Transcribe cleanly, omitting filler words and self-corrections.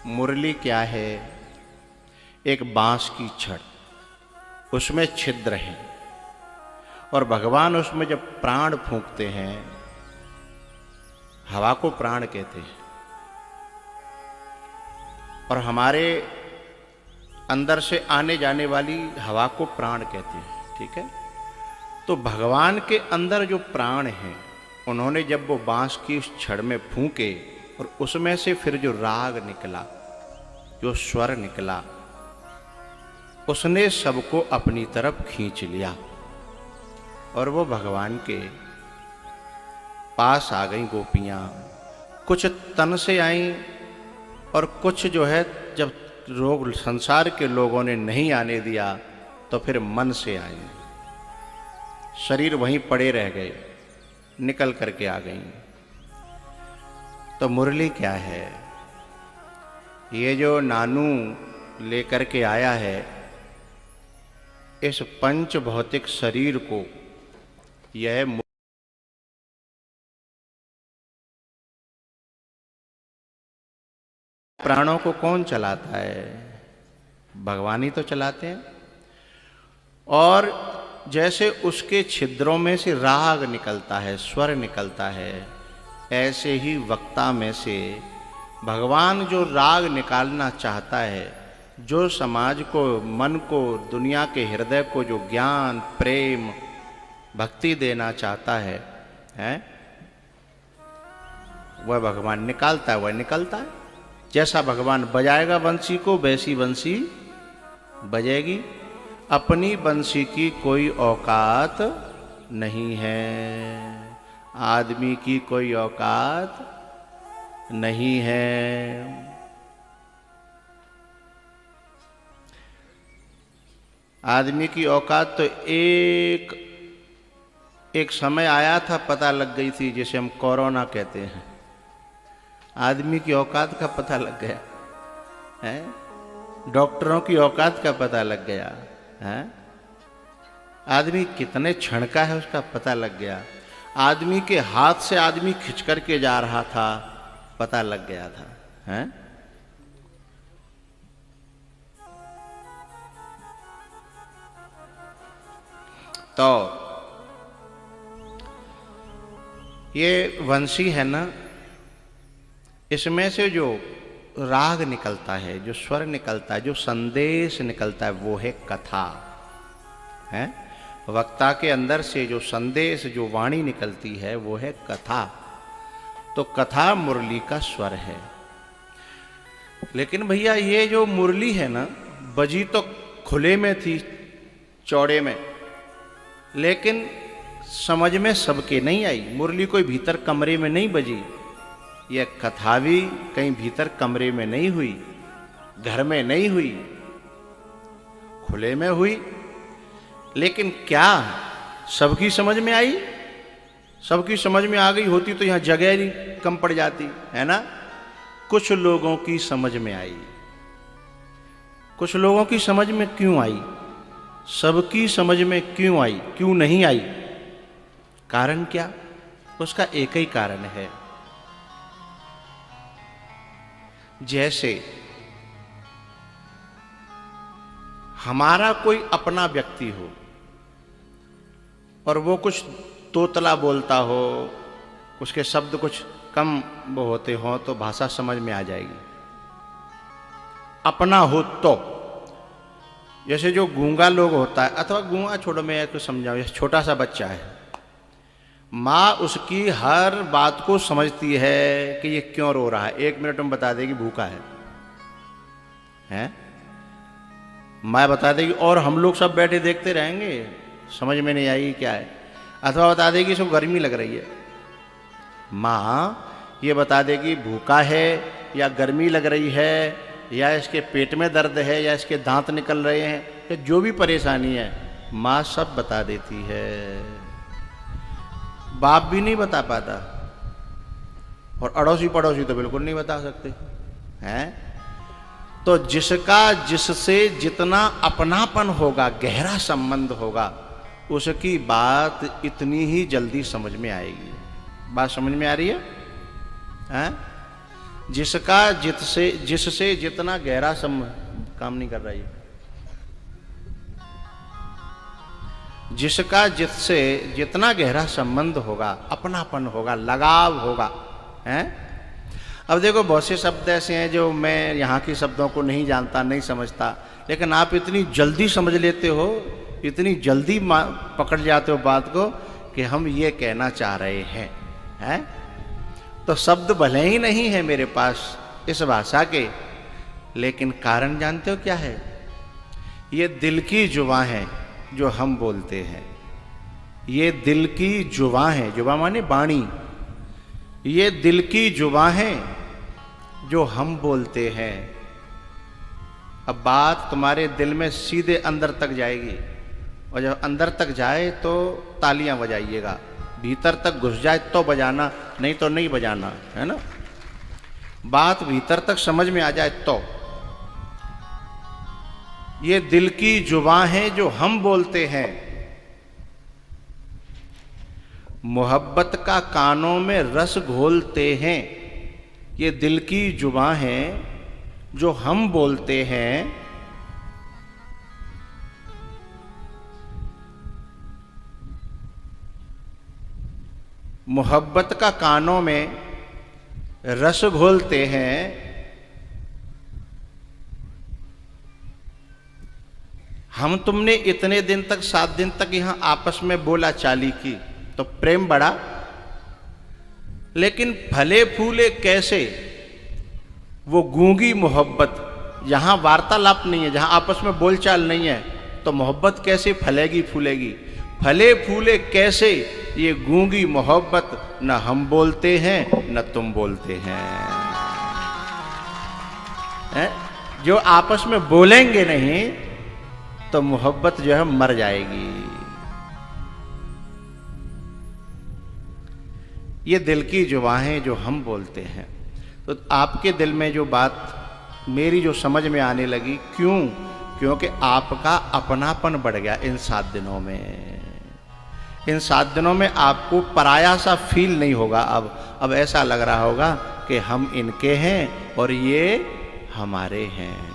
मुरली क्या है? एक बांस की छड़, उसमें छिद्र है और भगवान उसमें जब प्राण फूंकते हैं, हवा को प्राण कहते हैं, और हमारे अंदर से आने जाने वाली हवा को प्राण कहते हैं। ठीक है, तो भगवान के अंदर जो प्राण हैं, उन्होंने जब वो बांस की उस छड़ में फूंके और उसमें से फिर जो राग निकला, जो स्वर निकला, उसने सबको अपनी तरफ खींच लिया और वो भगवान के पास आ गई गोपियां। कुछ तन से आईं और कुछ जो है, जब लोग संसार के लोगों ने नहीं आने दिया तो फिर मन से आई। शरीर वहीं पड़े रह गए, निकल करके आ गई। तो मुरली क्या है? ये जो नानू लेकर के आया है, इस पंच भौतिक शरीर को, यह प्राणों को कौन चलाता है? भगवान ही तो चलाते हैं। और जैसे उसके छिद्रों में से राग निकलता है, स्वर निकलता है, ऐसे ही वक्ता में से भगवान जो राग निकालना चाहता है, जो समाज को, मन को, दुनिया के हृदय को जो ज्ञान, प्रेम, भक्ति देना चाहता है, वह भगवान निकालता है, वह निकलता है। जैसा भगवान बजाएगा बंसी को, वैसी बंसी बजेगी। अपनी बंसी की कोई औकात नहीं है, आदमी की कोई औकात नहीं है। आदमी की औकात तो एक समय आया था, पता लग गई थी, जिसे हम कोरोना कहते हैं। आदमी की औकात का पता लग गया है, डॉक्टरों की औकात का पता लग गया है, आदमी कितने क्षण का है उसका पता लग गया। आदमी के हाथ से आदमी खिंच करके जा रहा था, पता लग गया था, हैं? तो ये वंशी है ना, इसमें से जो राग निकलता है, जो स्वर निकलता है, जो संदेश निकलता है, वो है कथा, है? वक्ता के अंदर से जो संदेश, जो वाणी निकलती है, वो है कथा। तो कथा मुरली का स्वर है। लेकिन भैया ये जो मुरली है ना, बजी तो खुले में थी, चौड़े में, लेकिन समझ में सबके नहीं आई। मुरली कोई भीतर कमरे में नहीं बजी, यह कथा भी कहीं भीतर कमरे में नहीं हुई, घर में नहीं हुई, खुले में हुई। लेकिन क्या सबकी समझ में आई? सबकी समझ में आ गई होती तो यहां जगह ही कम पड़ जाती, है ना? कुछ लोगों की समझ में आई। कुछ लोगों की समझ में क्यों आई? सबकी समझ में क्यों आई? क्यों नहीं आई? कारण क्या? उसका एक ही कारण है। जैसे हमारा कोई अपना व्यक्ति हो और वो कुछ तोतला बोलता हो, उसके शब्द कुछ कम वो होते हो, तो भाषा समझ में आ जाएगी। अपना हो तो, जैसे जो गूंगा लोग होता है, अथवा गूंगा छोड़ो, मैं तो समझाऊं, जैसे छोटा सा बच्चा है, माँ उसकी हर बात को समझती है कि ये क्यों रो रहा है, 1 मिनट में बता देगी भूखा है, हैं? माँ बता देगी, और हम लोग सब बैठे देखते रहेंगे, समझ में नहीं आएगी क्या है। अथवा बता देगी इसको गर्मी लग रही है, माँ ये बता देगी भूखा है या गर्मी लग रही है, या इसके पेट में दर्द है, या इसके दांत निकल रहे हैं, या जो भी परेशानी है, माँ सब बता देती है। बाप भी नहीं बता पाता, और अड़ोसी पड़ोसी तो बिल्कुल नहीं बता सकते, हैं? तो जिसका जिससे जितना अपनापन होगा, गहरा संबंध होगा, उसकी बात इतनी ही जल्दी समझ में आएगी। बात समझ में आ रही है? हैं? जिसका जिससे जितना गहरा काम नहीं कर रहा है, जिसका जिससे जितना गहरा संबंध होगा, अपनापन होगा, लगाव होगा, हैं। अब देखो बहुत से शब्द ऐसे हैं जो मैं यहाँ के शब्दों को नहीं जानता, नहीं समझता, लेकिन आप इतनी जल्दी समझ लेते हो, इतनी जल्दी पकड़ जाते हो बात को कि हम ये कहना चाह रहे हैं, हैं? तो शब्द भले ही नहीं है मेरे पास इस भाषा के, लेकिन कारण जानते हो क्या है? ये दिल की जुबान है जो हम बोलते हैं। ये दिल की जुबान है, जुबान माने वाणी, ये दिल की जुबान है जो हम बोलते हैं। अब बात तुम्हारे दिल में सीधे अंदर तक जाएगी, और जब अंदर तक जाए तो तालियां बजाइएगा, भीतर तक घुस जाए तो बजाना, नहीं तो नहीं बजाना, है ना। बात भीतर तक समझ में आ जाए तो। ये दिल की जुबान है जो हम बोलते हैं। मोहब्बत का कानों में रस घोलते हैं। ये दिल की जुबान है जो हम बोलते हैं। मोहब्बत का कानों में रस घोलते हैं। हम तुमने इतने दिन तक, 7 दिन तक यहां आपस में बोला चाली की तो प्रेम बढ़ा, लेकिन फले फूले कैसे वो गूंगी मोहब्बत। जहां वार्तालाप नहीं है, जहां आपस में बोलचाल नहीं है, तो मोहब्बत कैसे फलेगी फूलेगी। फले फूले कैसे ये गूंगी मोहब्बत, न हम बोलते हैं न तुम बोलते हैं, है? जो आपस में बोलेंगे नहीं तो मोहब्बत जो है मर जाएगी। ये दिल की जुबान है जो हम बोलते हैं। तो आपके दिल में जो बात मेरी जो समझ में आने लगी, क्यों? क्योंकि आपका अपनापन बढ़ गया इन 7 दिनों में। इन 7 दिनों में आपको पराया सा फील नहीं होगा। अब ऐसा लग रहा होगा कि हम इनके हैं और ये हमारे हैं।